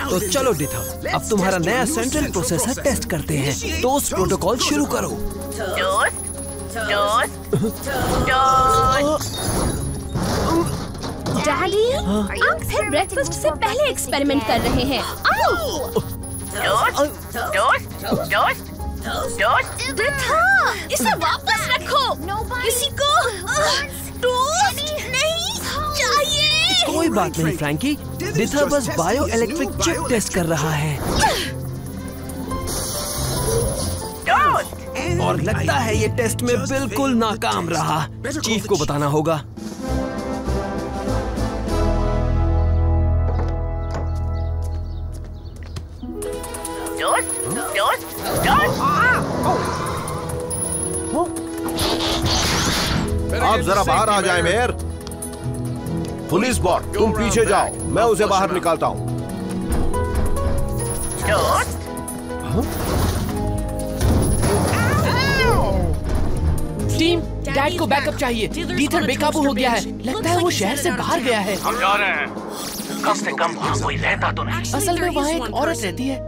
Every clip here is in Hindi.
तो चलो डिथा, अब तुम्हारा नया सेंट्रल प्रोसेसर टेस्ट करते हैं। टोस्ट प्रोटोकॉल शुरू करो। डैडी, आप फिर ब्रेकफास्ट से पहले एक्सपेरिमेंट कर रहे हैं। डिथा, इसे वापस रखो। किसी को टोस्ट नहीं चाहिए। कोई बात नहीं फ्रैंकी, डिथा बस बायो इलेक्ट्रिक चिप टेस्ट कर रहा है। और लगता है ये टेस्ट में बिल्कुल नाकाम रहा। चीफ को बताना होगा। आप जरा बाहर आ जाए मेयर। पुलिस बॉट, तुम पीछे जाओ, मैं उसे बाहर निकालता हूँ। टीम, डैड को बैकअप चाहिए। डीथर बेकाबू हो गया है। लगता है वो शहर से बाहर गया है। हम जा रहे हैं। कम से कम वहाँ कोई रहता तो नहीं। असल में वहाँ एक औरत रहती है।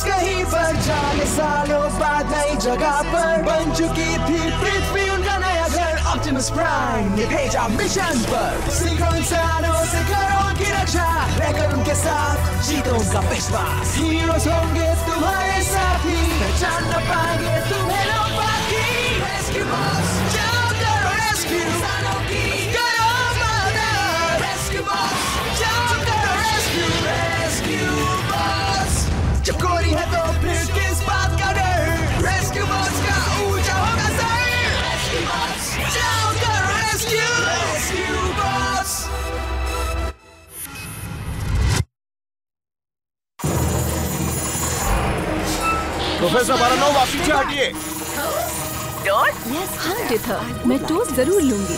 कहीं पर जाने सालों बाद नई जगह पर बन चुकी थी पृथ्वी उनका नया घर। ऑप्टिमस प्राइम ने भेजा मिशन पर। सीखो इंसानों से करो उनकी रक्षा, रहकर उनके साथ जीतो उनका विश्वास। हीरोज होंगे तुम्हारे साथी, पहचान न पाएंगे तुम्हें लोग बाकी। रेस्क्यू बॉस, जाओ करो रेस्क्यू इंसानों की, करो मदद। रेस्क्यू बॉस, जाओ करो रेस्क्यू। रेस्क्यू बॉस, जब कोरी है तो फिर किस बात का डर। रेस्क्यू बॉस का ऊंचा होगा सर। रेस्क्यू बॉस, जाओ करो रेस्क्यू। Rescue boss. प्रोफेसर बारानोवा, पीछे हटिए। हाँ डिथा, मैं टोस्ट जरूर लूंगी।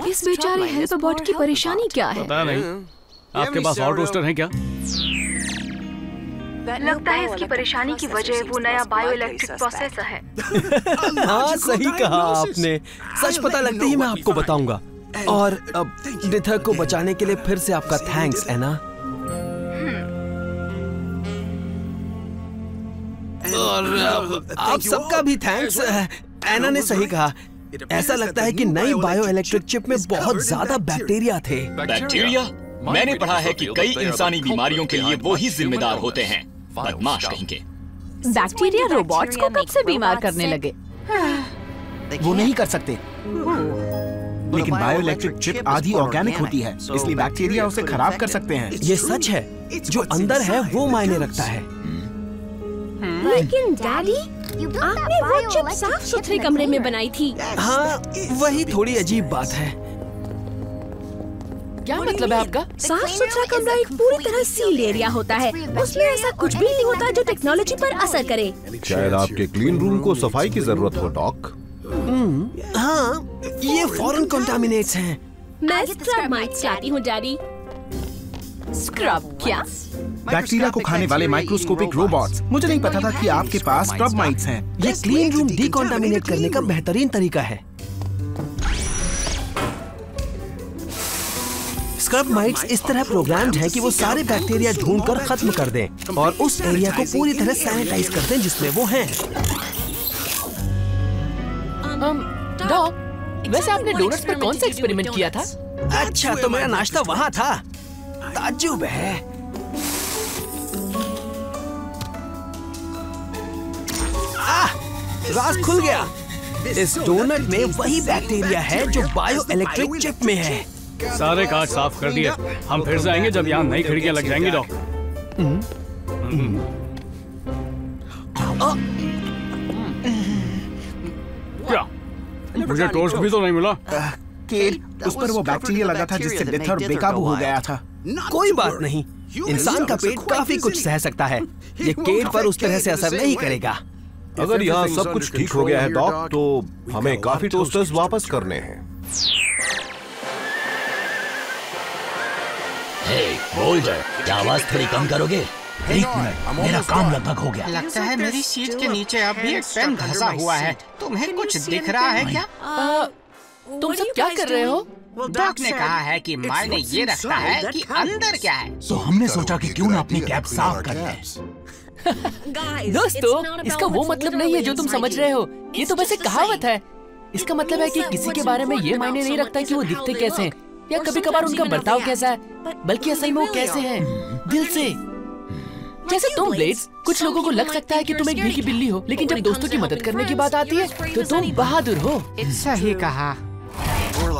इस बेचारे हेल्पर बॉट की परेशानी क्या है? पता नहीं। आपके पास और टोस्टर हैं क्या? लगता है इसकी परेशानी की वजह वो नया बायो इलेक्ट्रिक प्रोसेसर है। हाँ सही कहा आपने। सच पता लगते ही मैं आपको बताऊंगा। और अब डिथा को बचाने के लिए फिर से आपका थैंक्स एना। और आप सबका भी थैंक्स। एना ने सही कहा। ऐसा लगता है कि नई बायो इलेक्ट्रिक चिप में बहुत ज्यादा बैक्टीरिया थे। बैक्टीरिया? मैंने पढ़ा है कि कई इंसानी बीमारियों के लिए वो ही जिम्मेदार होते हैं। बदमाश कहेंगे। बैक्टीरिया रोबोट्स को कब से बीमार करने लगे? वो नहीं कर सकते। लेकिन बायो इलेक्ट्रिक चिप आधी ऑर्गेनिक होती है, इसलिए बैक्टीरिया उसे खराब कर सकते हैं। ये सच है। जो अंदर है वो मायने रखता है। लेकिन डैडी, आपने वो चिप साफ सुथरे कमरे में बनाई थी। हाँ, वही थोड़ी अजीब बात है। क्या मतलब है आपका? साफ सुथरा कमरा एक पूरी तरह सील्ड एरिया होता है। उसमें ऐसा कुछ भी नहीं होता जो टेक्नोलॉजी पर असर करे। शायद आपके क्लीन रूम को सफाई की जरूरत हो डॉक। हाँ, ये फॉरेन कंटामिनेट्स हैं। मैं स्क्रब माइट्स लाती हूँ डैडी। स्क्रब क्या? बैक्टीरिया को खाने वाले माइक्रोस्कोपिक रोबोट्स। मुझे नहीं पता था कि आपके पास स्क्रब माइट्स हैं। ये क्लीन रूम डिकॉन्टामिनेट करने का बेहतरीन तरीका है। स्क्रब माइट्स इस तरह प्रोग्राम्ड है कि वो सारे बैक्टीरिया ढूंढकर खत्म कर दें और उस एरिया को पूरी तरह सैनिटाइज कर दें जिसमें वो हैं। डॉक, वैसे आपने डोनट्स पर कौन सा एक्सपेरिमेंट किया था? अच्छा, तो मेरा नाश्ता वहाँ था। ताज्जुब है। राज खुल गया। इस डोनट में वही बैक्टीरिया है जो बायो इलेक्ट्रिक चिप में है। सारे कांच साफ कर दिए। हम फिर से आएंगे जब यहाँ नई खिड़कियाँ लग जाएंगी डॉक्टर। मुझे टोस्ट भी तो नहीं मिला। केट, उस पर वो बैक्टीरिया लगा था जिससे डिथर बेकाबू हो गया था। कोई बात नहीं, इंसान का पेट काफी कुछ सह सकता है, ये केट पर उस तरह से असर नहीं करेगा। अगर यहाँ सब कुछ ठीक हो गया है डॉक, तो हमें काफी टोस्टर्स वापस करने हैं। हे बोल्डर, क्या आवाज थोड़ी कम करोगे? एक मिनट, मेरा काम लगभग हो गया। लगता है मेरी सीट के नीचे अब भी एक पेन धंसा हुआ है। तुम्हें कुछ दिख रहा है क्या? तुम सब क्या कर रहे हो? डॉक ने कहा है कि मायने ये रखता है कि अंदर क्या है। तो हमने सोचा कि क्यों ना अपनी कैब साफ कर लें। दोस्तों, इसका वो मतलब नहीं है जो तुम समझ रहे हो। ये तो बस एक कहावत है। इसका मतलब है कि किसी के बारे में ये मायने नहीं रखता कि वो दिखते कैसे हैं या कभी कभार उनका बर्ताव कैसा है, बल्कि असल में वो कैसे हैं, दिल से। जैसे तुम ब्लेड्स, कुछ लोगों को लग सकता है कि तुम एक भीगी बिल्ली हो, लेकिन जब दोस्तों की मदद करने की बात आती है तो तुम बहादुर हो। सही कहा।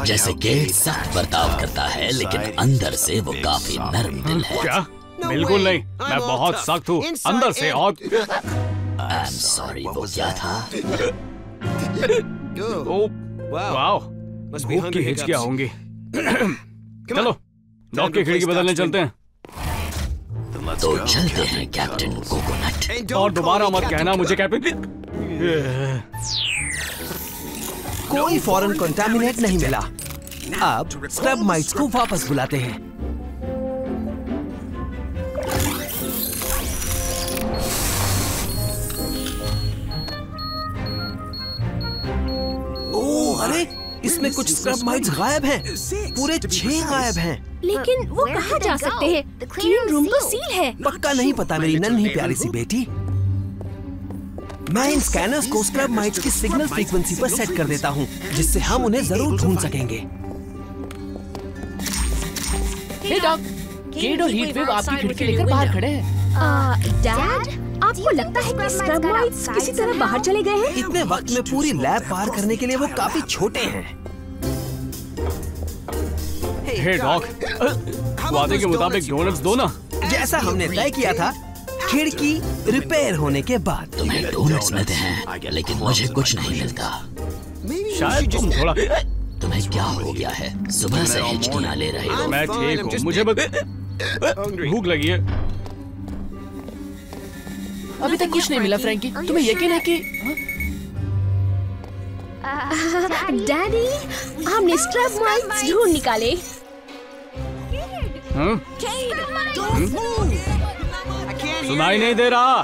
जैसे केट सख्त बर्ताव करता है, लेकिन अंदर से वो काफी नरम दिल है। क्या? बिल्कुल नहीं, मैं बहुत सख्त हूँ अंदर से। और आई एम सॉरी, वो क्या था? वाओ, भूख की हिचकियाँ होंगी। चलो डॉक की खिड़की बदलने चलते हैं। तो चलते हैं कैप्टन कोकोनट। और दोबारा मत कहना मुझे कैप्टन। कोई फॉरेन कंटामिनेट नहीं मिला। अब स्क्रब माइट्स को वापस बुलाते हैं। ओह, अरे इसमें कुछ स्क्रब माइट्स गायब हैं। पूरे 6 गायब हैं। लेकिन वो कहाँ जा सकते हैं? क्लीन रूम तो सील है। पक्का नहीं पता मेरी नन्ही प्यारी सी बेटी। मैं इन स्कैनर्स को स्क्रब माइट्स की सिग्नल फ्रीक्वेंसी पर सेट कर देता हूँ, जिससे हम उन्हें जरूर ढूंढ सकेंगे। हे डॉक, केट और हीटवेव आपकी खिड़की लेकर बाहर खड़े हैं। डैड, आपको लगता है कि स्क्रब माइट्स किसी तरह बाहर चले गए हैं? इतने वक्त में पूरी लैब पार करने के लिए वो काफी छोटे हैं। हे डॉक, वादे के मुताबिक डोनट्स दो ना। जैसा हमने तय किया था, खिड़की रिपेयर होने के बाद। तुम्हें डोनट्स मिलते हैं, लेकिन मुझे कुछ नहीं मिलता। शायद तुम थोड़ा। तुम्हें क्या हो गया है? सुबह से हिचकियाँ ले रहे हो। मैं ठीक हूँ, मुझे बस भूख लगी है। अभी तक कुछ नहीं मिला फ्रैंकी, तुम्हें यकीन है कि? डैडी, हमने स्क्रब माइट्स ढूंढ निकाले। सुनाई नहीं दे रहा।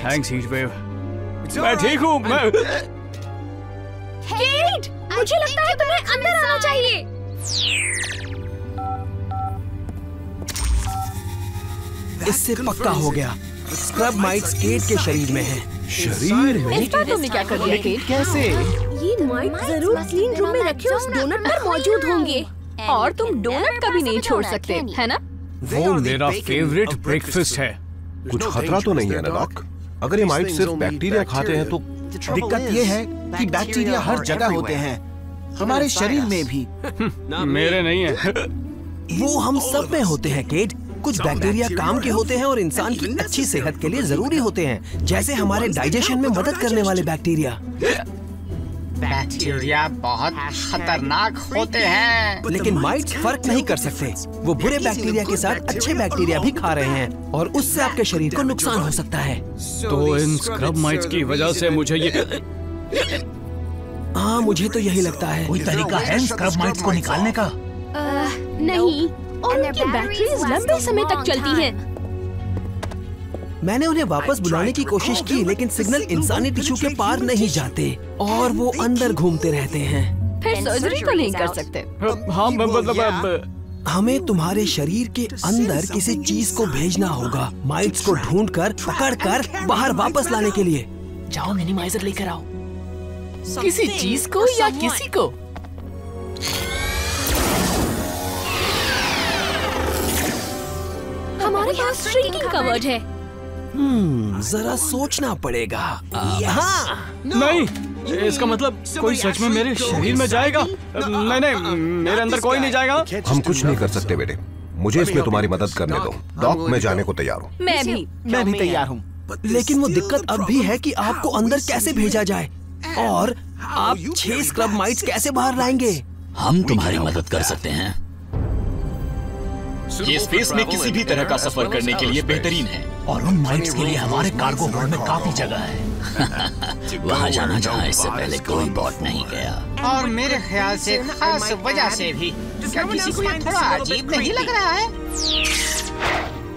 थैंक्स हीटवेव, मैं ठीक हूँ। मैं केट, मुझे लगता है तुम्हें अंदर आना चाहिए। इससे पक्का हो गया, स्क्रब माइट्स केट के शरीर में हैं। शरीर में? इस बार तुमने क्या कर दिया केट? कैसे? ये माइट जरूर क्लीन रूम में रखे उस डोनट पर मौजूद होंगे, और तुम डोनट कभी नहीं छोड़ सकते, है ना? वो मेरा फेवरेट ब्रेकफास्ट है। कुछ खतरा तो नहीं है ना डॉक? अगर ये माइट सिर्फ बैक्टीरिया खाते हैं तो? दिक्कत ये है कि बैक्टीरिया हर जगह होते हैं, हमारे शरीर में भी। मेरे नहीं है। वो हम सब में होते हैं केट। कुछ बैक्टीरिया काम के होते हैं और इंसान की अच्छी सेहत के लिए जरूरी होते हैं, जैसे हमारे डाइजेशन में मदद करने वाले बैक्टीरिया। बैक्टीरिया बहुत खतरनाक होते हैं, लेकिन माइट्स फर्क नहीं कर सकते। वो बुरे बैक्टीरिया के साथ अच्छे बैक्टीरिया भी खा रहे हैं और उससे आपके शरीर को नुकसान हो सकता है। तो इन स्क्रब माइट्स की वजह से मुझे ये। हाँ, मुझे तो यही लगता है। कोई तरीका है स्क्रब माइट्स को निकालने का? नहीं, और उनकी बैटरीज लंबे समय तक चलती हैं। मैंने उन्हें वापस बुलाने की कोशिश की, लेकिन सिग्नल इंसानी टिश्यू के पार नहीं जाते और वो अंदर घूमते रहते हैं। फिर सर्जरी तो नहीं कर सकते? हाँ, मतलब हमें तुम्हारे शरीर के अंदर किसी चीज को भेजना होगा, माइट्स को ढूंढकर पकड़कर बाहर वापस लाने के लिए। जाओ मिनिमाइजर लेकर आओ। किसी चीज को या किसी को? हमारे पास श्रिंकिंग कवर्ड है। जरा सोचना पड़ेगा। हाँ, नहीं, इसका मतलब कोई सच में मेरे शरीर में जाएगा? नहीं नहीं, मेरे अंदर कोई नहीं जाएगा। हम कुछ नहीं कर सकते बेटे, मुझे इसमें तुम्हारी मदद करने दो। डॉक, मैं जाने को तैयार हूँ। मैं भी तैयार हूँ। लेकिन वो दिक्कत अब भी है कि आपको अंदर कैसे भेजा जाए और आप 6 स्क्रब माइट्स कैसे बाहर लाएंगे? हम तुम्हारी मदद कर सकते हैं। ये स्पेस में किसी भी तरह का सफर करने के लिए बेहतरीन है, और उन माइट्स के लिए हमारे कार्गो होल्ड में काफी जगह है। वहाँ जाना जहाँ इससे पहले कोई बॉट नहीं गया। और मेरे ख्याल से खास वजह से भी। क्या किसी को ये थोड़ा अजीब नहीं लग रहा है?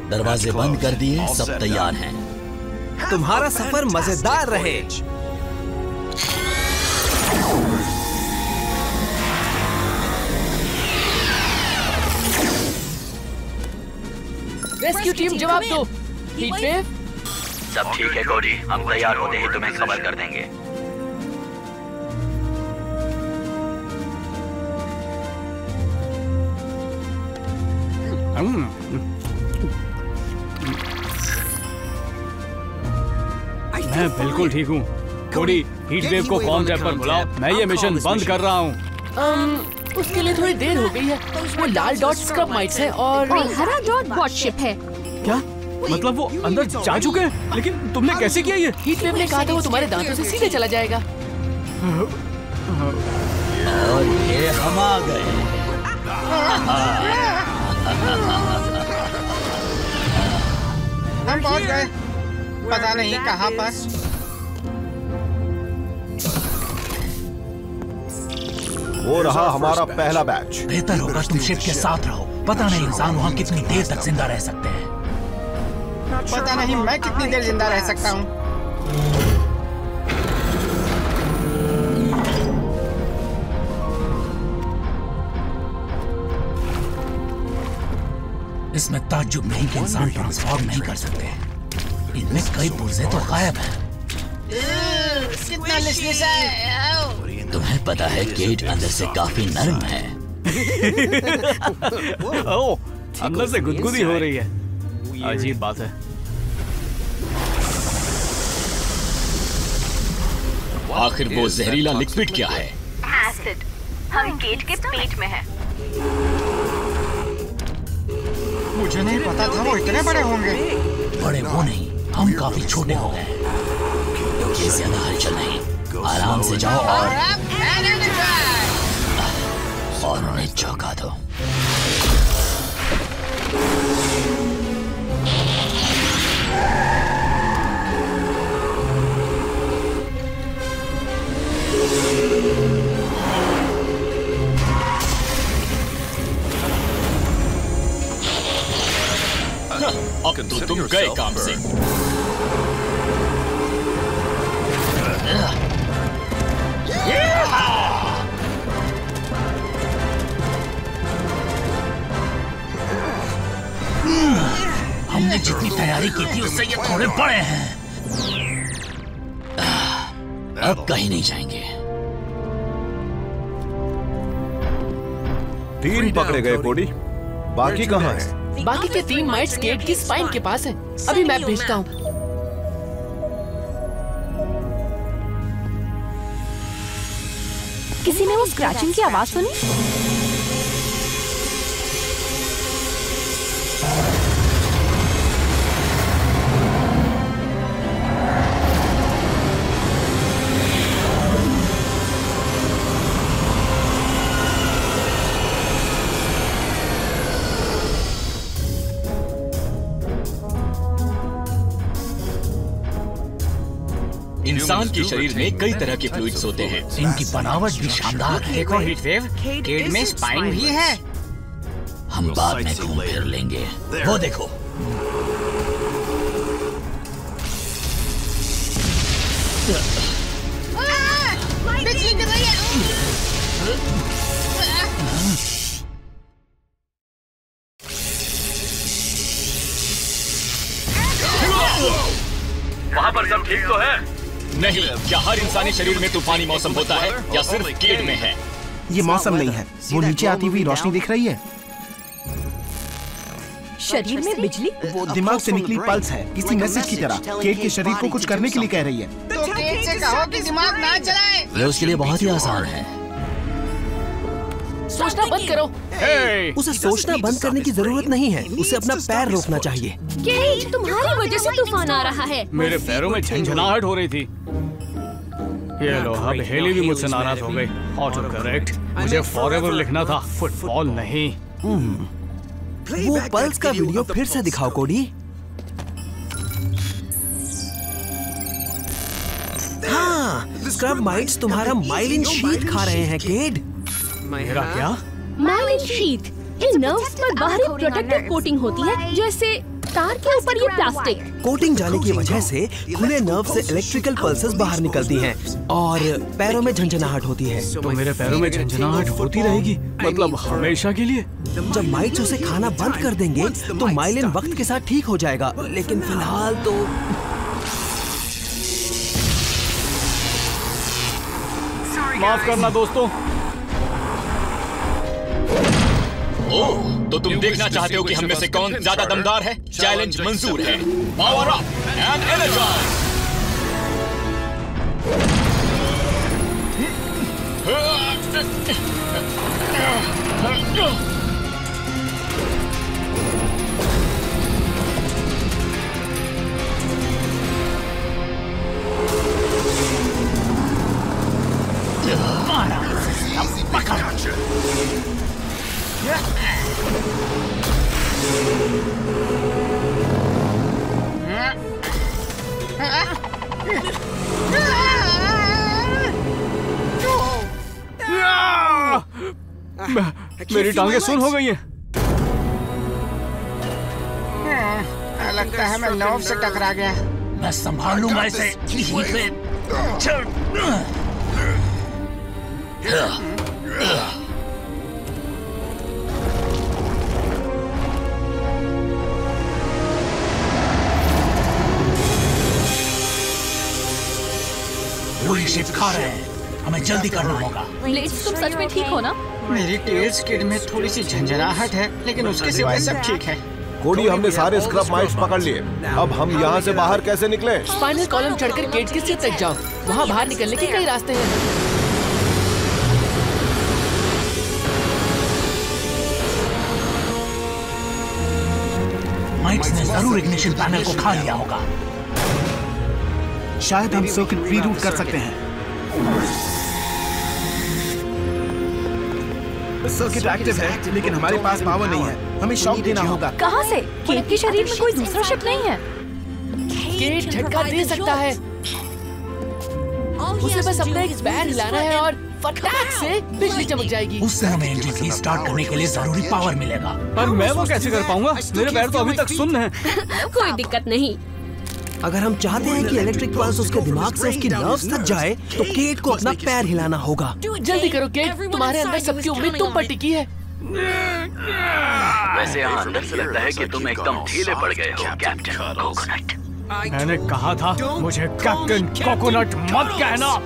दरवाजे बंद कर दिए, सब तैयार हैं। तुम्हारा सफर मजेदार रहे। रेस्क्यू टीम जवाब दो। हीटवेव? सब ठीक है कोडी, हम तैयार होते ही तुम्हें खबर कर देंगे। मैं बिल्कुल ठीक हूँ। कोडी, हीटवेव को कॉम टैप पर बुलाओ, मैं ये मिशन बंद कर रहा हूँ। उसके लिए थोड़ी देर हो गई है। वो लाल डॉट स्क्रब माइट्स है और हरा डॉट बॉट शिप है। क्या मतलब वो अंदर जा चुके हैं? लेकिन तुमने कैसे किया ये? हीटवेव ने कहा था वो तुम्हारे दांतों से सीधे चला जाएगा। और ये हम आ गए। हम पहुंच गए, पता नहीं कहाँ पर। वो रहा हमारा पहला बैच। बेहतर होगा तुम शिप के साथ रहो। पता नहीं इंसान वहाँ कितनी देर तक जिंदा रह सकते हैं। पता नहीं मैं कितनी देर जिंदा रह सकता हूँ। इसमें ताज्जुब नहीं कि इंसान ट्रांसफॉर्म नहीं कर सकते। इनमें कई पुर्जे तो गायब हैं। कितना लिसलिस है। तुम्हें पता है गेट अंदर से काफी नरम है। ओह, अंदर से गुदगुदी हो रही है। अजीब बात है। आखिर वो जहरीला लिक्विड क्या है? एसिड। हम गेट के पेट में है। मुझे नहीं पता था वो इतने बड़े होंगे। बड़े वो नहीं, हम काफी छोटे हो गए। ये ज्यादा हलचल नहीं, आराम से जाओ और उन्हें चौंका दो। अब तो तुम गए काम से। हमने जितनी तैयारी की थी उससे ये थोड़े बड़े हैं। अब कहीं नहीं जाएंगे। 3 पकड़े गए कोडी, बाकी कहाँ है? बाकी के 3 माइट्स गेट की स्पाइन के पास है। अभी मैप भेजता हूँ। किसी ने वो स्क्रैचिंग की आवाज सुनी? इंसान के शरीर में कई तरह के फ्लूइड्स होते हैं। इनकी बनावट भी शानदार है। देखो हीटवेव, गेट में स्पाइन भी है। हम बाद में घूम फिर लेंगे। वो देखो, बिजली गिर रही है। वहाँ पर सब ठीक तो है? नहीं, क्या हर इंसानी शरीर में तूफानी मौसम होता है या सिर्फ गेट में है? ये मौसम नहीं है, वो नीचे आती हुई रोशनी दिख रही है। शरीर में बिजली? वो दिमाग से निकली पल्स है, किसी मैसेज की तरह। केट के शरीर को कुछ करने के लिए कह रही है। तो केट केट से कहो कि दिमाग ना चलाए। ये उसके लिए बहुत ही आसान है। सोचना बंद करो। उसे सोचना बंद करने की जरूरत नहीं है, उसे अपना पैर रोकना चाहिए। केट, तुम्हारी वजह से तूफान आ रहा है। मेरे पैरों में झंझनाहट हो रही थी। ये लो, अब हेली भी मुझसे नाराज हो गई। ऑटो करेक्ट, मुझे फॉरएवर लिखना था, फुटबॉल नहीं। वो पल्स का वीडियो फिर से दिखाओ कोडी। हाँ, स्क्रब माइट्स तुम्हारा माइलिन शीट खा रहे हैं केड। मेरा क्या? माइलिन शीट इन नर्व्स पर बाहरी प्रोटेक्टिव कोटिंग होती है, जैसे तार के ऊपर ये प्लास्टिक। कोटिंग जाने की वजह से खुले नर्व से इलेक्ट्रिकल पल्सेस बाहर निकलती हैं और पैरों में झंझनाहट होती है। तो मेरे पैरों में झंझनाहट होती रहेगी, मतलब हमेशा के लिए? जब माइट्स उसे खाना बंद कर देंगे तो माइलिन वक्त के साथ ठीक हो जाएगा, लेकिन फिलहाल तो माफ करना दोस्तों। ओह, तो तुम देखना चाहते हो कि हम में से कौन ज्यादा दमदार है? चैलेंज मंजूर है। Power up and energize. मेरी टांगें सुन हो गई हैं। लगता है मैं नर्व से टकरा गया। मैं संभाल लूंगा इसे। पूरी शिप खा रहे हैं, हमें जल्दी करना होगा। ब्लेड्स, तुम सच में ठीक हो ना? मेरी टेल स्किड में थोड़ी सी झंझनाहट है, लेकिन उसके सिवा सब ठीक है। कोडी, हमने सारे स्क्रब माइट्स पकड़ लिए। अब हम यहाँ से बाहर कैसे निकलें? स्पाइनल कॉलम चढ़कर केट के सिर तक जाओ, वहाँ बाहर निकलने के कई रास्ते हैं। माइट्स ने जरूर इग्निशन पैनल को खा लिया होगा। शायद हम सर्किट रीरूट कर सकते हैं। सर्किट एक्टिव है, लेकिन हमारे पास पावर नहीं है। हमें शॉक देना होगा। कहाँ से? केट के शरीर में कोई दूसरा शिप नहीं है। केट झटका दे सकता है। उसे बस अपना एक पैर हिलाना है और फटाक से बिजली चमक जाएगी। उससे हमें इंजन रीस्टार्ट करने के लिए जरूरी पावर मिलेगा। पर मैं वो कैसे कर पाऊंगा? मेरे पैर तो अभी तक सुन्न हैं। कोई दिक्कत नहीं। अगर हम चाहते हैं कि इलेक्ट्रिक पल्स उसके दिमाग से उसकी नर्व्स तक जाए, तो केट को अपना पैर हिलाना होगा। जल्दी करो केट, तुम्हारे अंदर सबकी उम्मीद तुम पर टिकी है। वैसे यहाँ अंदर से लगता है कि तुम एकदम ढीले पड़ गए हो, कैप्टन कोकोनट। मैंने कहा था मुझे कैप्टन कोकोनट मत कहना।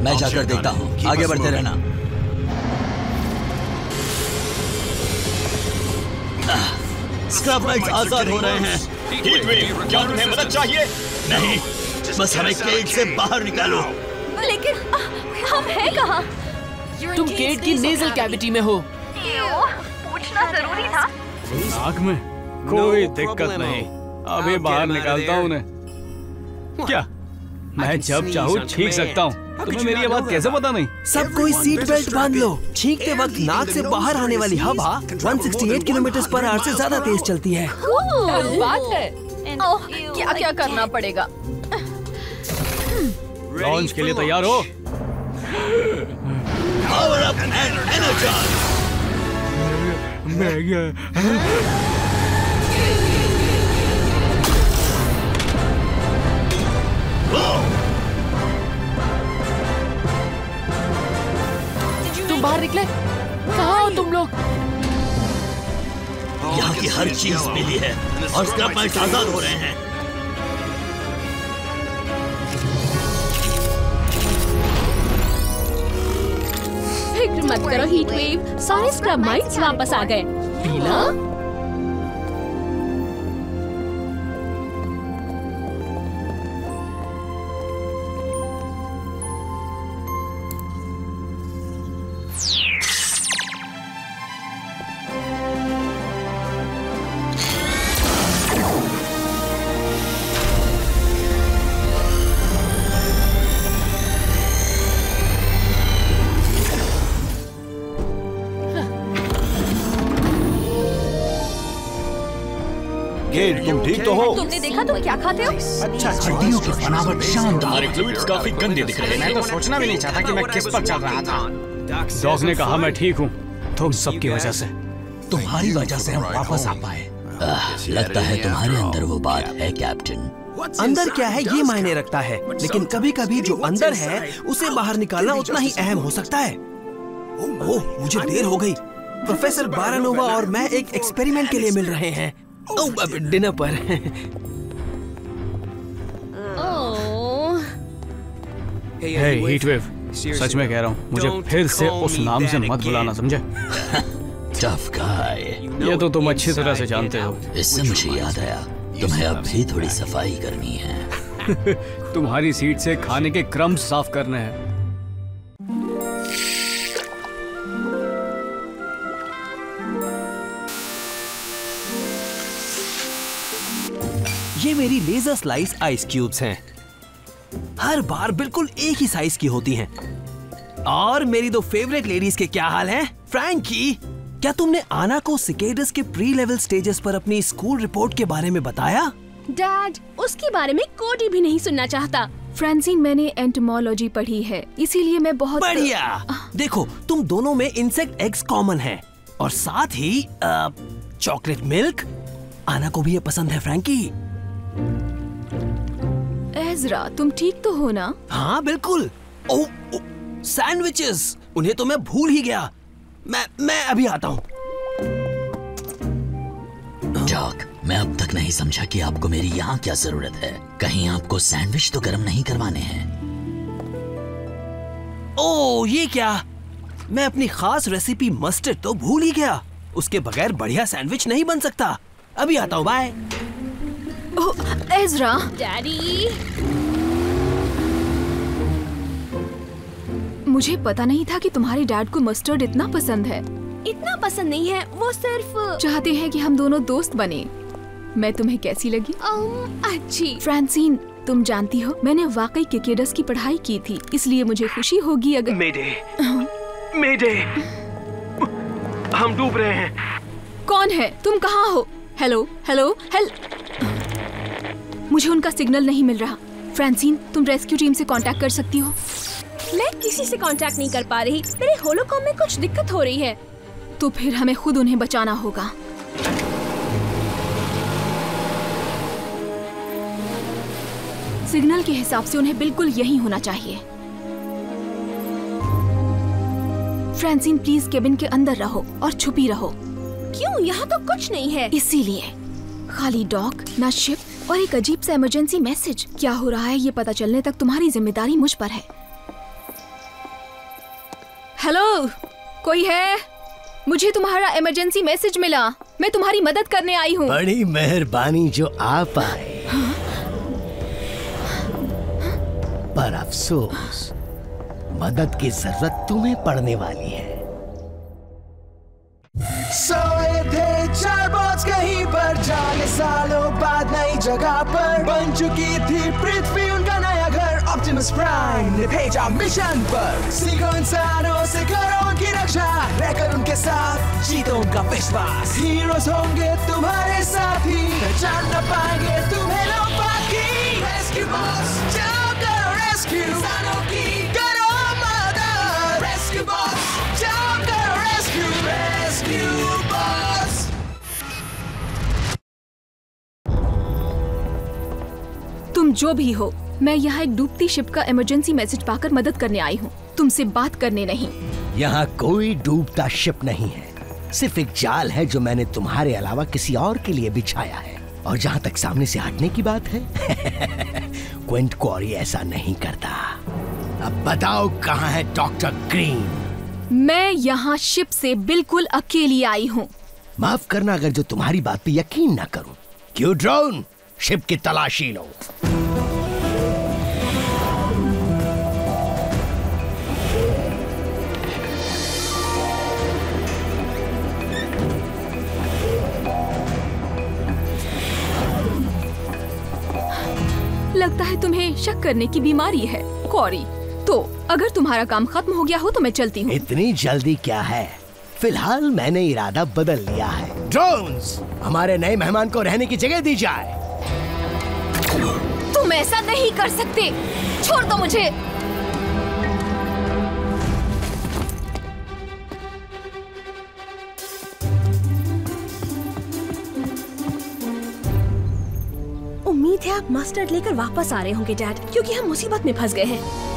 मैं जाकर देखता हूँ, आगे बढ़ते रहना। स्क्रब माइट्स आजाद हो रहे हैं। हीटवेव, क्या तुम्हें मदद चाहिए? नहीं, बस हमें केट से बाहर निकालो। लेकिन हम हैं कहाँ? तुम केट की नेजल कैविटी में हो। पूछना जरूरी था। नाक में कोई दिक्कत नहीं, अभी बाहर निकालता हूँ उन्हें। क्या मैं जब चाहूँ छींक सकता हूँ? तुम्हें मेरी ये बात कैसे पता नहीं? सब कोई सीट बेल्ट बांध लो। छींकते वक्त नाक से बाहर आने वाली हवा 168 किलोमीटर/आवर से ज्यादा तेज चलती है। बात है। ओह, क्या क्या करना पड़ेगा? लॉन्च के लिए तैयार हो? Power up and energize. तुम बाहर निकले? कहाँ हो तुम लोग? यहाँ की हर चीज मिली है और स्क्रब माइट्स आजाद हो रहे हैं। फिक्र मत करो हीट वेव, सारे स्क्रब माइट्स वापस आ गए। पीला तुम ठीक तो हो? तुमने देखा तुम क्या खाते हो? अच्छा, हड्डियों की बनावट शानदार। हमारे फ्लूइड्स काफी गंदे दिख रहे हैं। मैं तो सोचना भी नहीं चाहता कि मैं किस पर चल रहा था। डॉग ने कहा मैं ठीक हूँ, तुम सबकी वजह से। तुम्हारी वजह से हम वापस आ पाए। लगता है तुम्हारे अंदर वो बात है कैप्टन। अंदर क्या है ये मायने रखता है, लेकिन कभी कभी जो अंदर है उसे बाहर निकालना उतना ही अहम हो सकता है। ओह, मुझे देर हो गई। प्रोफेसर बारानोवा और मैं एक एक्सपेरिमेंट के लिए मिल रहे हैं। डिनर पर। हे हीटवेव, सच में कह रहा हूँ, मुझे फिर से उस नाम से मत बुलाना, समझे? Tough guy. ये तो तुम अच्छी तरह से जानते हो। इससे मुझे याद आया, तुम्हें अब भी थोड़ी सफाई करनी है। तुम्हारी सीट से खाने के क्रम्स साफ करने हैं। ये मेरी लेजर स्लाइस आइस क्यूब्स हैं। हर बार बिल्कुल एक ही साइज की होती हैं। और मेरी दो फेवरेट लेडीज के क्या हाल हैं? फ्रैंकी, क्या तुमने आना को सिकेडस के प्री लेवल स्टेजेस पर अपनी स्कूल रिपोर्ट के बारे में बताया? डैड, उसके बारे में कोडी भी नहीं सुनना चाहता। फ्रांसीन, मैंने एंटोमोलॉजी पढ़ी है, इसीलिए मैं बहुत बढ़िया। देखो, तुम दोनों में इंसेक्ट एग्स कॉमन है और साथ ही चॉकलेट मिल्क। आना को भी ये पसंद है। फ्रैंकी, एज़रा, तुम ठीक तो हो ना? हाँ बिल्कुल। ओह, सैंडविचेस, उन्हें तो मैं भूल ही गया। मैं अभी आता हूँ। डॉग, मैं अब तक नहीं समझा कि आपको मेरी यहाँ क्या जरूरत है। कहीं आपको सैंडविच तो गर्म नहीं करवाने हैं? ओह, ये क्या? मैं अपनी खास रेसिपी मस्टर्ड तो भूल ही गया। उसके बगैर बढ़िया सैंडविच नहीं बन सकता। अभी आता हूँ, बाय। एज़रा। डैडी, मुझे पता नहीं था कि तुम्हारे डैड को मस्टर्ड इतना पसंद है। इतना पसंद नहीं है, वो सिर्फ चाहते हैं कि हम दोनों दोस्त बने। मैं तुम्हें कैसी लगी? अच्छी। फ्रांसीन, तुम जानती हो, मैंने वाकई किकेडस की पढ़ाई की थी, इसलिए मुझे खुशी होगी अगर। मेडे, हम डूब रहे हैं। कौन है? तुम कहाँ हो? Hello hello hello. मुझे उनका सिग्नल नहीं मिल रहा। फ्रांसीन, तुम रेस्क्यू टीम से कांटेक्ट कर सकती हो? मैं किसी से कांटेक्ट नहीं कर पा रही। मेरे होलोकॉम में कुछ दिक्कत हो रही है। तो फिर हमें खुद उन्हें बचाना होगा। सिग्नल के हिसाब से उन्हें बिल्कुल यहीं होना चाहिए। फ्रांसीन, प्लीज केबिन के अंदर रहो और छुपी रहो। क्यों? यहाँ तो कुछ नहीं है। इसीलिए खाली डॉक, ना शिप और एक अजीब सा इमरजेंसी मैसेज। क्या हो रहा है ये पता चलने तक तुम्हारी जिम्मेदारी मुझ पर है। हेलो, कोई है? मुझे तुम्हारा इमरजेंसी मैसेज मिला। मैं तुम्हारी मदद करने आई हूँ। बड़ी मेहरबानी जो आप आए। पर अफसोस, मदद की जरूरत तुम्हें पड़ने वाली है। सोए थे चार बॉस कहीं पर, जाने सालों बाद नई जगह पर बन चुकी थी पृथ्वी उनका नया घर। ऑप्टिमस प्राइम ने भेजा मिशन पर, सीखो इंसानों से करो उनकी रक्षा, रहकर उनके साथ जीतो उनका विश्वास। हीरोज होंगे तुम्हारे साथी, पहचान न पाएंगे तुम्हें लोग बाकी। रेस्क्यू बॉस, जाओ करो रेस्क्यू इंसानों की, करो मदद। रेस्क्यू बॉस, जाओ करो रेस्क्यू, रेस्क्यू बॉस। तुम जो भी हो, मैं यहाँ एक डूबती शिप का इमरजेंसी मैसेज पाकर मदद करने आई हूँ, तुमसे बात करने नहीं। यहाँ कोई डूबता शिप नहीं है। सिर्फ एक जाल है जो मैंने तुम्हारे अलावा किसी और के लिए बिछाया है। और जहाँ तक सामने से हटने की बात है क्विंट क्वारी ऐसा नहीं करता। अब बताओ कहाँ है डॉक्टर ग्रीन? मैं यहाँ शिप से बिल्कुल अकेली आई हूँ। माफ करना अगर जो तुम्हारी बात पे यकीन ना करूं। क्यों ड्रोन, शिप की तलाशी लो। लगता है तुम्हें शक करने की बीमारी है क्वारी। तो अगर तुम्हारा काम खत्म हो गया हो तो मैं चलती हूँ। इतनी जल्दी क्या है? फिलहाल मैंने इरादा बदल लिया है। ड्रोन्स, हमारे नए मेहमान को रहने की जगह दी जाए। तुम ऐसा नहीं कर सकते, छोड़ दो मुझे। उम्मीद है आप मस्टर्ड लेकर वापस आ रहे होंगे डैड, क्योंकि हम मुसीबत में फंस गए हैं।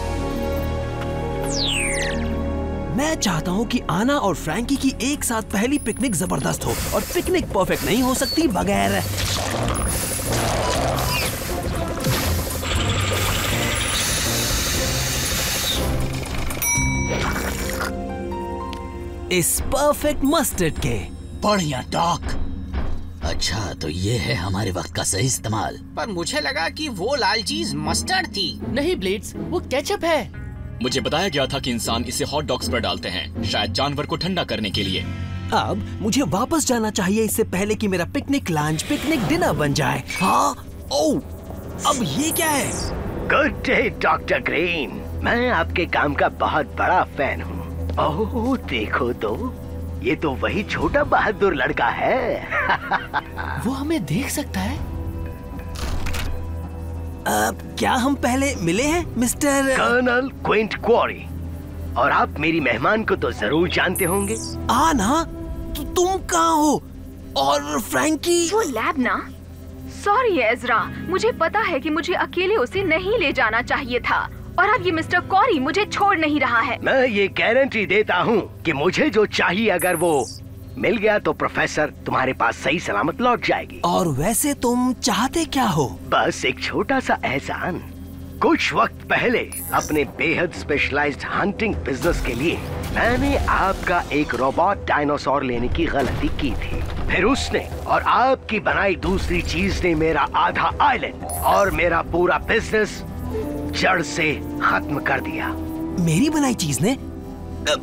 मैं चाहता हूँ कि आना और फ्रैंकी की एक साथ पहली पिकनिक जबरदस्त हो, और पिकनिक परफेक्ट नहीं हो सकती बगैर इस परफेक्ट मस्टर्ड के। बढ़िया डॉक। अच्छा, तो ये है हमारे वक्त का सही इस्तेमाल। पर मुझे लगा कि वो लाल चीज मस्टर्ड थी। नहीं ब्लेड्स, वो केचप है। मुझे बताया गया था कि इंसान इसे हॉट डॉग्स पर डालते हैं, शायद जानवर को ठंडा करने के लिए। अब मुझे वापस जाना चाहिए इससे पहले कि मेरा पिकनिक लंच पिकनिक डिनर बन जाए। हाँ, ओह, अब ये क्या है? गुड डे डॉक्टर ग्रीन, मैं आपके काम का बहुत बड़ा फैन हूँ। ओह देखो तो, ये तो वही छोटा बहादुर लड़का है। वो हमें देख सकता है। क्या हम पहले मिले हैं मिस्टर कर्नल क्विंट क्वारी? और आप मेरी मेहमान को तो जरूर जानते होंगे। आना, तुम कहाँ हो? और फ्रैंकी? वो लैब ना? सॉरी एज़रा, मुझे पता है कि मुझे अकेले उसे नहीं ले जाना चाहिए था, और अब ये मिस्टर क्वारी मुझे छोड़ नहीं रहा है। मैं ये गारंटी देता हूँ कि मुझे जो चाहिए अगर वो मिल गया तो प्रोफेसर तुम्हारे पास सही सलामत लौट जाएगी। और वैसे तुम चाहते क्या हो? बस एक छोटा सा एहसान। कुछ वक्त पहले अपने बेहद स्पेशलाइज्ड हंटिंग बिजनेस के लिए मैंने आपका एक रोबोट डायनासोर लेने की गलती की थी। फिर उसने और आपकी बनाई दूसरी चीज ने मेरा आधा आइलैंड और मेरा पूरा बिजनेस जड़ से खत्म कर दिया। मेरी बनाई चीज ने?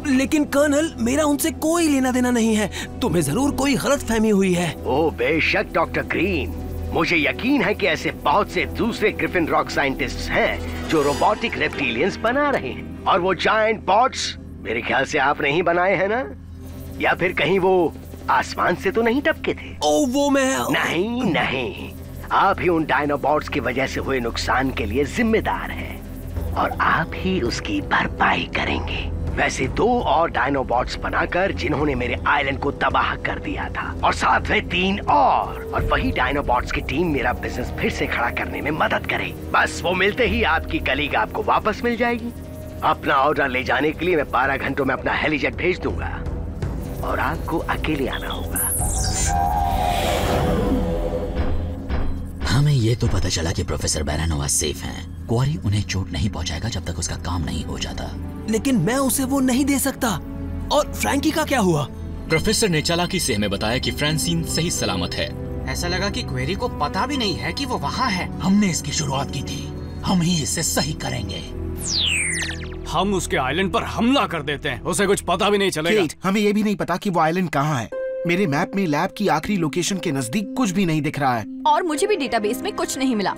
लेकिन कर्नल, मेरा उनसे कोई लेना देना नहीं है। तुम्हें जरूर कोई गलतफहमी हुई है। ओह बेशक डॉक्टर ग्रीन, मुझे यकीन है कि ऐसे बहुत से दूसरे ग्रिफिन रॉक साइंटिस्ट्स हैं जो रोबोटिक रेप्टिलियंस बना रहे हैं। और वो जायंट बॉट्स मेरे ख्याल से आपने ही बनाए हैं ना? या फिर कहीं वो आसमान से तो नहीं टपके थे? ओह वो मैं नहीं, आप ही उन डायनोबॉट्स की वजह से हुए नुकसान के लिए जिम्मेदार हैं और आप ही उसकी भरपाई करेंगे। वैसे 2 और डायनोबॉट्स बनाकर जिन्होंने मेरे आइलैंड को तबाह कर दिया था, और साथ में 3 और वही डायनोबॉट्स की टीम मेरा बिजनेस फिर से खड़ा करने में मदद करे। बस वो मिलते ही आपकी कलीग आपको वापस मिल जाएगी। अपना ऑर्डर ले जाने के लिए मैं 12 घंटों में अपना हेलीजेट भेज दूंगा और आपको अकेले आना होगा। हमें ये तो पता चला कि प्रोफेसर बैरानोवा सेफ हैं। क्वारी उन्हें चोट नहीं पहुंचाएगा जब तक उसका काम नहीं हो जाता। लेकिन मैं उसे वो नहीं दे सकता। और फ्रैंकी का क्या हुआ? प्रोफेसर ने चालाकी से हमें बताया कि फ्रांसिन सही सलामत है। ऐसा लगा कि क्वेरी को पता भी नहीं है कि वो वहाँ है। हमने इसकी शुरुआत की थी, हम ही इसे सही करेंगे। हम उसके आइलैंड पर हमला कर देते हैं, उसे कुछ पता भी नहीं चलेगा। केट, हमें ये भी नहीं पता कि वो आइलैंड कहाँ है। मेरे मैप में लैब की आखिरी लोकेशन के नजदीक कुछ भी नहीं दिख रहा है। और मुझे भी डेटाबेस में कुछ नहीं मिला।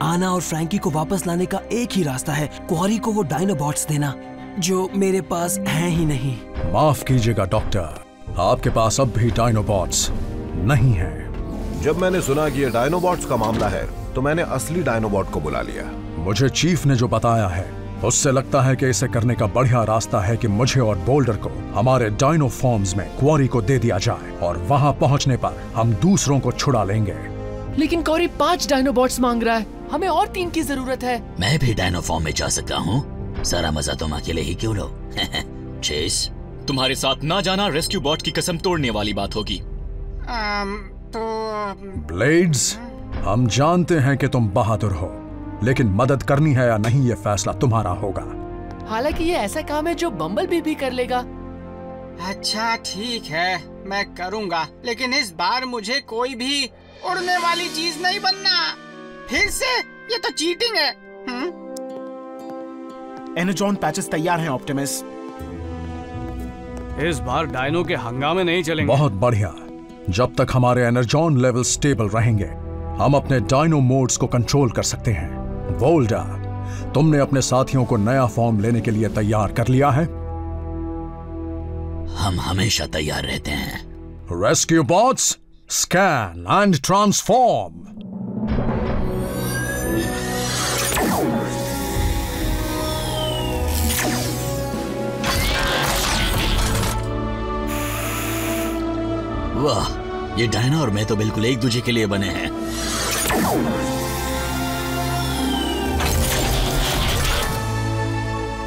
आना और फ्रैंकी को वापस लाने का एक ही रास्ता है, क्वारी को वो डायनोबॉट्स देना, जो मेरे पास है ही नहीं। माफ कीजिएगा डॉक्टर, आपके पास अब भी डायनोबॉट्स नहीं है। जब मैंने सुना कि ये डायनोबॉट्स का मामला है तो मैंने असली डायनोबॉट को बुला लिया। मुझे चीफ ने जो बताया है उससे लगता है कि इसे करने का बढ़िया रास्ता है कि मुझे और बोल्डर को हमारे डायनो फॉर्म्स में क्वारी को दे दिया जाए और वहां पहुंचने पर हम दूसरों को छुड़ा लेंगे। लेकिन क्वारी 5 डायनोबॉट्स मांग रहा है, हमें और 3 की जरूरत है। मैं भी डायनो फॉर्म में जा सकता हूँ, सारा मजा तुम अकेले ही क्यों लो? चेस, तुम्हारे साथ ना जाना रेस्क्यू बॉट की कसम तोड़ने वाली बात होगी। ब्लेड्स, हम जानते हैं कि तुम बहादुर हो, लेकिन मदद करनी है या नहीं ये फैसला तुम्हारा होगा। हालांकि ये ऐसा काम है जो बम्बल भी कर लेगा। अच्छा ठीक है, मैं करूंगा, लेकिन इस बार मुझे कोई भी उड़ने वाली चीज नहीं बनना। फिर से? ये तो चीटिंग है। एनर्जॉन पैचेस तैयार हैं ऑप्टिमस। इस बार डायनो के हंगामे नहीं चलेंगे। बहुत बढ़िया। जब तक हमारे एनर्जॉन लेवल स्टेबल रहेंगे, हम अपने डायनो मोड्स को कंट्रोल कर सकते हैं। वोल्डर, तुमने अपने साथियों को नया फॉर्म लेने के लिए तैयार कर लिया है? हम हमेशा तैयार रहते हैं। Rescue bots, scan and transform. वाह, ये डायनो और मैं तो बिल्कुल एक दूसरे के लिए बने हैं।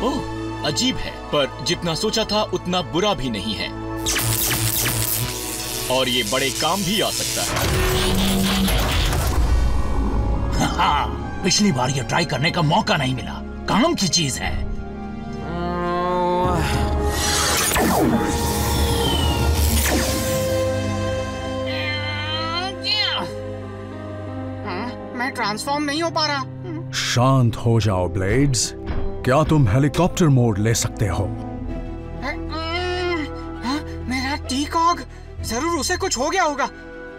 ओह, अजीब है, पर जितना सोचा था उतना बुरा भी नहीं है, और ये बड़े काम भी आ सकता है। पिछली बार ये ट्राई करने का मौका नहीं मिला। काम की चीज है। मैं ट्रांसफॉर्म नहीं हो पा रहा। शांत हो जाओ ब्लेड्स। क्या तुम हेलीकॉप्टर मोड ले सकते हो? मेरा टी-कॉग, जरूर उसे कुछ हो गया होगा।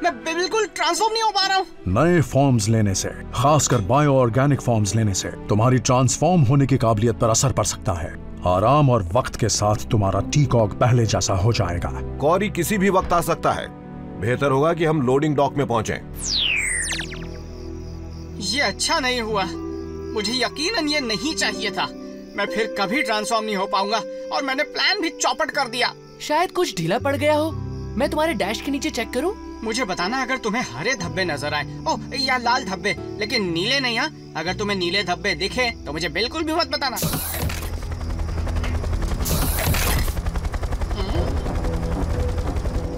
मैं बिल्कुल ट्रांसफॉर्म नहीं हो पा रहा हूँ। नए फॉर्म्स लेने से, खासकर बायो ऑर्गेनिक फॉर्म्स लेने से, तुम्हारी ट्रांसफॉर्म होने की काबिलियत पर असर पड़ सकता है। आराम और वक्त के साथ तुम्हारा टी-कॉग पहले जैसा हो जाएगा। कॉरी किसी भी वक्त आ सकता है। बेहतर होगा कि हम लोडिंग डॉक में पहुंचे। ये अच्छा नहीं हुआ। मुझे यकीनन ये नहीं चाहिए था। मैं फिर कभी ट्रांसफॉर्म नहीं हो पाऊंगा, और मैंने प्लान भी चौपट कर दिया। शायद कुछ ढीला पड़ गया हो। मैं तुम्हारे डैश के नीचे चेक करूं? मुझे बताना अगर तुम्हें हरे धब्बे नजर आए, ओह या लाल धब्बे, लेकिन नीले नहीं। हाँ, अगर तुम्हें नीले धब्बे दिखे तो मुझे बिल्कुल भी मत बताना।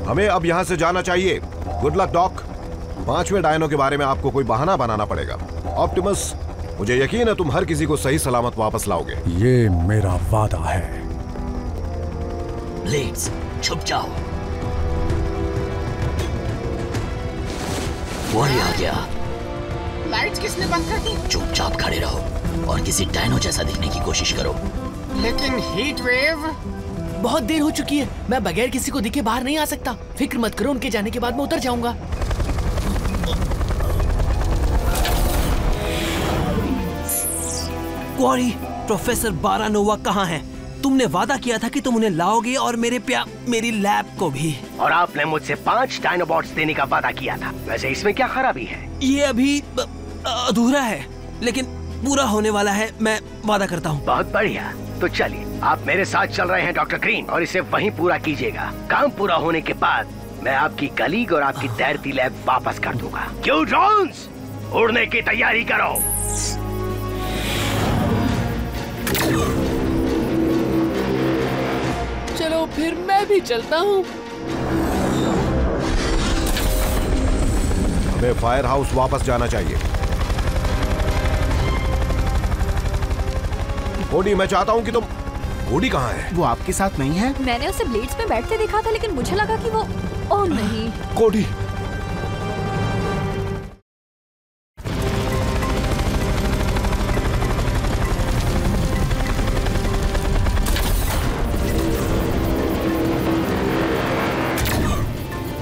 हमें अब यहाँ से जाना चाहिए। Good luck doc. 5वें डायनो के बारे में आपको कोई बहाना बनाना पड़ेगा। ऑप्टिमस, मुझे यकीन है तुम हर किसी को सही सलामत वापस लाओगे। ये मेरा वादा है। ब्लेड्स, छुप जाओ। वही आ गया। लाइट्स किसने बंद कर दी? चुपचाप खड़े रहो और किसी डायनो जैसा दिखने की कोशिश करो। लेकिन हीट वेव। बहुत देर हो चुकी है। मैं बगैर किसी को दिखे बाहर नहीं आ सकता। फिक्र मत करो, उनके जाने के बाद मैं उतर जाऊंगा। क्वारी, प्रोफेसर बारानोवा कहाँ हैं? तुमने वादा किया था कि तुम उन्हें लाओगे, और मेरी लैब को भी। और आपने मुझसे 5 डायनोबॉट्स देने का वादा किया था। वैसे इसमें क्या खराबी है? ये अभी अधूरा है, लेकिन पूरा होने वाला है। मैं वादा करता हूँ। बहुत बढ़िया। तो चलिए, आप मेरे साथ चल रहे हैं डॉक्टर ग्रीन, और इसे वहीं पूरा कीजिएगा। काम पूरा होने के बाद मैं आपकी कलीग और आपकी तैरती लैब वापस कर दूंगा। क्यों ड्रोन्स, उड़ने की तैयारी करो। चलो फिर मैं भी चलता हूँ। हमें फायर हाउस वापस जाना चाहिए। कोडी, मैं चाहता हूँ कि तुम। कोडी कहाँ है? वो आपके साथ नहीं है? मैंने उसे ब्लेड्स में बैठते देखा था, लेकिन मुझे लगा कि वो। ओह नहीं। कोडी।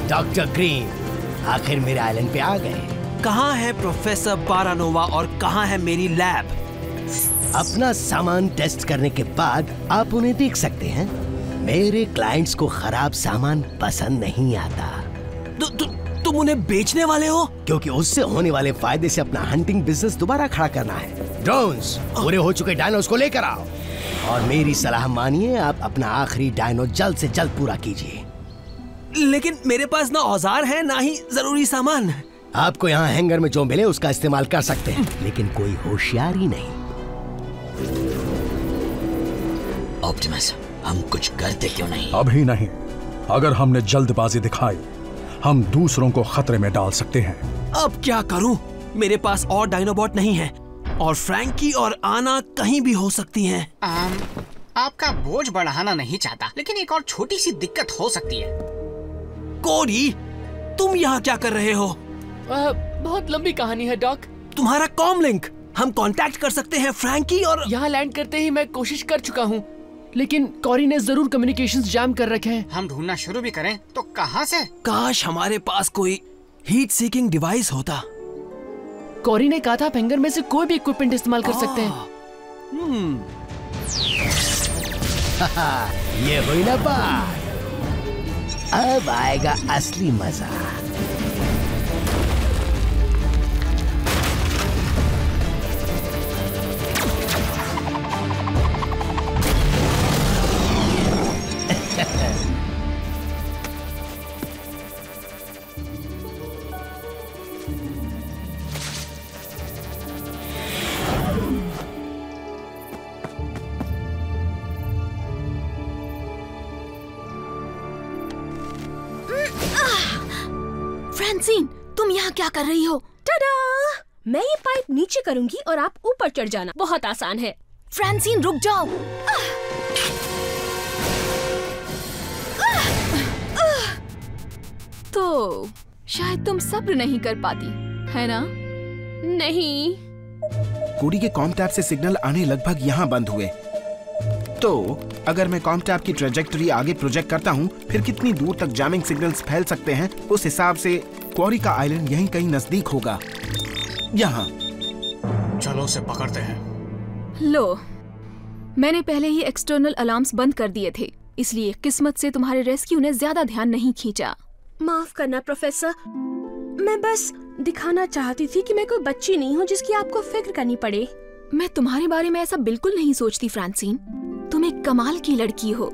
डॉक्टर ग्रीन, आखिर मेरे आइलैंड पे आ गए। कहाँ है प्रोफेसर बारानोवा, और कहाँ है मेरी लैब? अपना सामान टेस्ट करने के बाद आप उन्हें देख सकते हैं। मेरे क्लाइंट्स को खराब सामान पसंद नहीं आता। तुम उन्हें बेचने वाले हो? क्योंकि उससे होने वाले फायदे से अपना हंटिंग बिजनेस दोबारा खड़ा करना है। ड्रोन्स, पूरे हो चुके डायनोस को लेकर आओ, और मेरी सलाह मानिए, आप अपना आखिरी डायनो जल्द से जल्द पूरा कीजिए। लेकिन मेरे पास ना औजार है, ना ही जरूरी सामान। आपको यहाँ हैंगर में जो मिले उसका इस्तेमाल कर सकते हैं, लेकिन कोई होशियारी नहीं। ऑप्टिमस, हम कुछ करते क्यों नहीं? अभी नहीं। अगर हमने जल्दबाजी दिखाई, हम दूसरों को खतरे में डाल सकते हैं। अब क्या करूं? मेरे पास और डायनोबॉट नहीं है और फ्रैंकी और आना कहीं भी हो सकती हैं। आपका बोझ बढ़ाना नहीं चाहता, लेकिन एक और छोटी सी दिक्कत हो सकती है। कोरी, तुम यहाँ क्या कर रहे हो? बहुत लंबी कहानी है डॉक। तुम्हारा कॉम लिंक, हम कांटेक्ट कर सकते हैं फ्रैंकी और... यहाँ लैंड करते ही मैं कोशिश कर चुका हूँ, लेकिन कॉरी ने जरूर कम्युनिकेशंस जाम कर रखे हैं। हम ढूंढना शुरू भी करें तो कहाँ से? काश हमारे पास कोई हीट सीकिंग डिवाइस होता। कॉरी ने कहा था आप हैंगर में से कोई भी इक्विपमेंट इस्तेमाल कर सकते हैं। ये हुई ना बात, अब आएगा असली मजा। फ्रांसीन, तुम यहाँ क्या कर रही हो? टाडा! मैं ये पाइप नीचे करूंगी और आप ऊपर चढ़ जाना। बहुत आसान है। फ्रांसीन रुक जाओ। तो शायद तुम सब्र नहीं कर पाती, है ना? नहीं। कोडी के कॉम टैप से सिग्नल आने लगभग यहाँ बंद हुए। तो अगर मैं कॉम टैप की ट्रेजेक्टरी आगे प्रोजेक्ट करता हूँ, फिर कितनी दूर तक जैमिंग सिग्नल्स फैल सकते हैं, उस हिसाब से क्वारी का आइलैंड यहीं कहीं नजदीक होगा। यहाँ चलो उसे पकड़ते हैं। लो, मैंने पहले ही एक्सटर्नल अलार्म्स बंद कर दिए थे, इसलिए किस्मत से तुम्हारे रेस्क्यू ने ज्यादा ध्यान नहीं खींचा। माफ करना प्रोफेसर, मैं बस दिखाना चाहती थी कि मैं कोई बच्ची नहीं हूँ जिसकी आपको फिक्र करनी पड़े। मैं तुम्हारे बारे में ऐसा बिल्कुल नहीं सोचती फ्रांसीन, तुम एक कमाल की लड़की हो।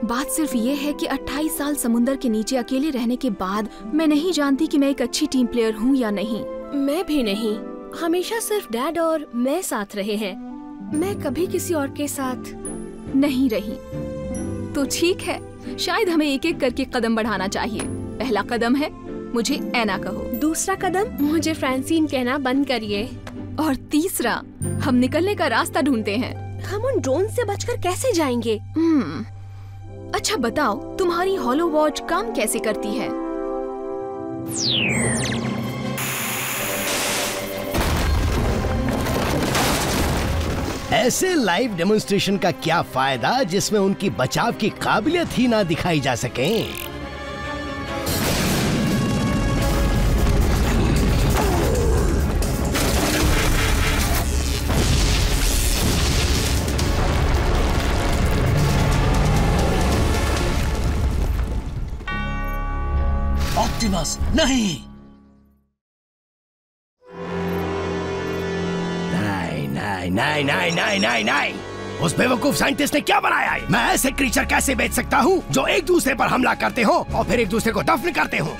बात सिर्फ ये है कि 28 साल समुंदर के नीचे अकेले रहने के बाद मैं नहीं जानती कि मैं एक अच्छी टीम प्लेयर हूँ या नहीं। मैं भी नहीं, हमेशा सिर्फ डैड और मैं साथ रहे हैं। मैं कभी किसी और के साथ नहीं रही। तो ठीक है, शायद हमें एक एक करके कदम बढ़ाना चाहिए। पहला कदम है मुझे ऐना कहो। दूसरा कदम मुझे फ्रांसीन कहना बंद करिए। और तीसरा, हम निकलने का रास्ता ढूंढते हैं। हम उन ड्रोन से बचकर कैसे जाएंगे? अच्छा बताओ, तुम्हारी हॉलो वॉच काम कैसे करती है? ऐसे लाइव डेमोन्स्ट्रेशन का क्या फायदा जिसमें उनकी बचाव की काबिलियत ही ना दिखाई जा सके। ऑप्टिमस नहीं। नहीं। उस बेवकूफ साइंटिस्ट ने क्या बनाया है? मैं ऐसे क्रीचर कैसे बेच सकता हूँ जो एक दूसरे पर हमला करते हो और फिर एक दूसरे को दफन करते हो?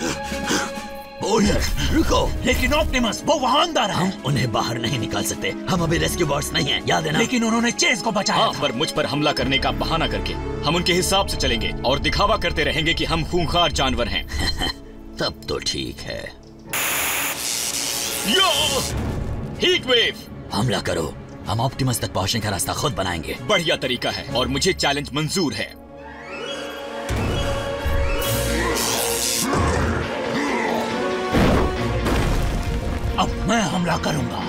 रुको, लेकिन ऑप्टिमस वो वहाँ अंदर है। हम उन्हें बाहर नहीं निकाल सकते, हम अभी रेस्क्यू बॉट्स नहीं हैं, याद है ना? लेकिन उन्होंने चेज को बचाया था। पर मुझ पर हमला करने का बहाना करके हम उनके हिसाब से चलेंगे और दिखावा करते रहेंगे कि हम खूंखार जानवर हैं। तब तो ठीक है। हीट वेव, हमला करो। हम ऑप्टिमस तक पहुंचने का रास्ता खुद बनाएंगे। बढ़िया तरीका है और मुझे चैलेंज मंजूर है। अब मैं हमला करूंगा।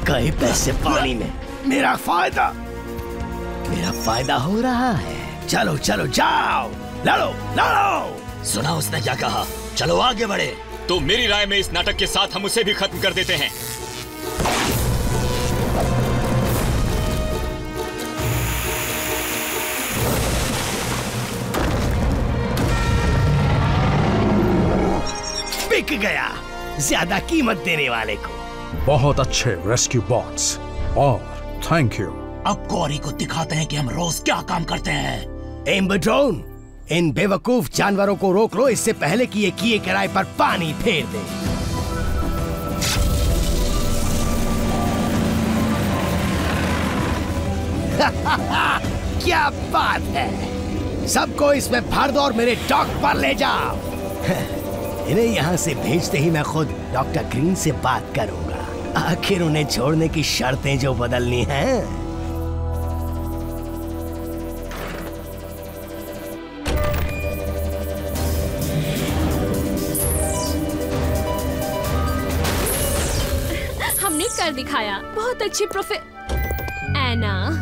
कई पैसे पानी में, मेरा फायदा हो रहा है। चलो चलो जाओ, लड़ो। सुना उसने क्या कहा? चलो आगे बढ़े। तो मेरी राय में इस नाटक के साथ हम उसे भी खत्म कर देते हैं। बिक गया ज्यादा कीमत देने वाले को। बहुत अच्छे रेस्क्यू बॉट्स और थैंक यू। अब कॉरी को दिखाते हैं कि हम रोज क्या काम करते हैं। एम्बर ड्रोन, इन बेवकूफ जानवरों को रोक लो इससे पहले कि ये किए किराए पर पानी फेर दे। क्या बात है, सबको इसमें भर दो और मेरे डॉक पर ले जाओ। इन्हें यहाँ से भेजते ही मैं खुद डॉक्टर ग्रीन से बात करूंगा, आखिर उन्हें छोड़ने की शर्तें जो बदलनी हैं। हमने कर दिखाया, बहुत अच्छी एना।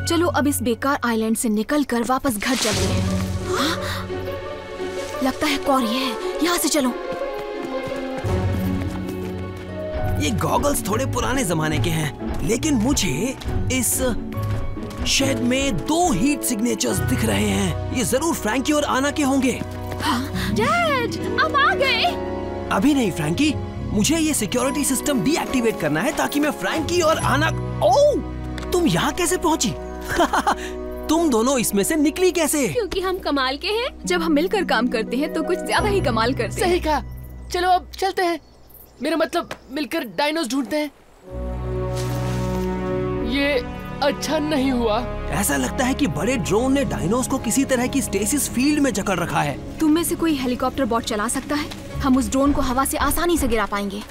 चलो अब इस बेकार आइलैंड से निकलकर वापस घर चलते हैं। लगता है कौरी है, यहाँ से चलो। ये गॉगल्स थोड़े पुराने जमाने के हैं, लेकिन मुझे इस शेड में 2 हीट सिग्नेचर्स दिख रहे हैं। ये जरूर फ्रैंकी और आना के होंगे। डैड, आप आ गए? अभी नहीं फ्रैंकी, मुझे ये सिक्योरिटी सिस्टम डीएक्टिवेट करना है ताकि मैं फ्रैंकी और आना। ओह, तुम यहाँ कैसे पहुँची? तुम दोनों इसमें से निकली कैसे? क्योंकि हम कमाल के हैं। जब हम मिलकर काम करते हैं तो कुछ ज्यादा ही कमाल करते हैं। सही कहा। चलो अब चलते हैं। मेरा मतलब मिलकर डायनोस ढूंढते हैं। ये अच्छा नहीं हुआ। ऐसा लगता है कि बड़े ड्रोन ने डायनोस को किसी तरह की स्टेसिस फील्ड में जकड़ रखा है। तुम में से कोई हेलीकॉप्टर बॉट चला सकता है? हम उस ड्रोन को हवा से आसानी से गिरा पाएंगे।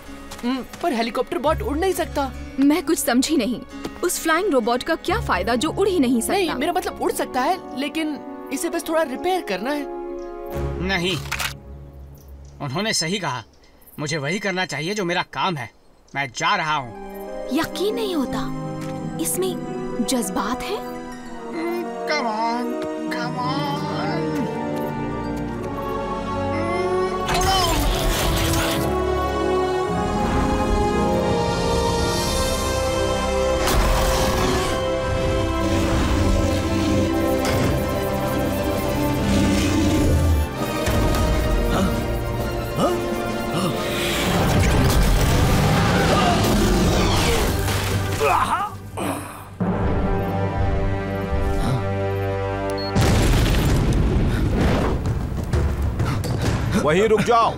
पर हेलीकॉप्टर बॉट उड़ नहीं सकता। मैं कुछ समझी नहीं। उस फ्लाइंग रोबोट का क्या फायदा जो उड़ ही नहीं सकता? नहीं, मेरा मतलब उड़ सकता है, लेकिन इसे बस थोड़ा रिपेयर करना है। नहीं, उन्होंने सही कहा। मुझे वही करना चाहिए जो मेरा काम है। मैं जा रहा हूँ। यकीन नहीं होता, इसमें जज्बात है। Come on, come on. वहीं रुक जाओ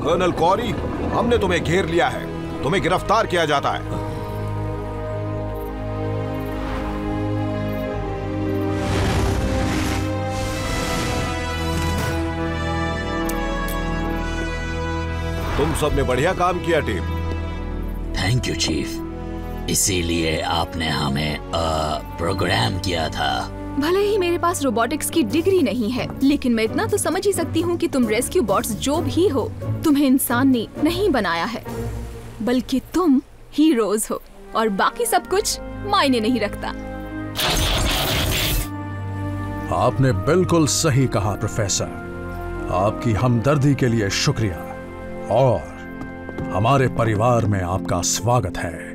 कर्नल कौरी, हमने तुम्हें घेर लिया है। तुम्हें गिरफ्तार किया जाता है। तुम सबने बढ़िया काम किया टीम। Thank you chief. इसीलिए आपने हमें प्रोग्राम किया था। भले ही मेरे पास रोबोटिक्स की डिग्री नहीं है, लेकिन मैं इतना तो समझ ही सकती हूँ कि तुम रेस्क्यू बॉट्स जो भी हो, तुम्हें इंसान ने नहीं बनाया है, बल्कि तुम हीरोज हो और बाकी सब कुछ मायने नहीं रखता। आपने बिल्कुल सही कहा प्रोफेसर। आपकी हमदर्दी के लिए शुक्रिया और हमारे परिवार में आपका स्वागत है।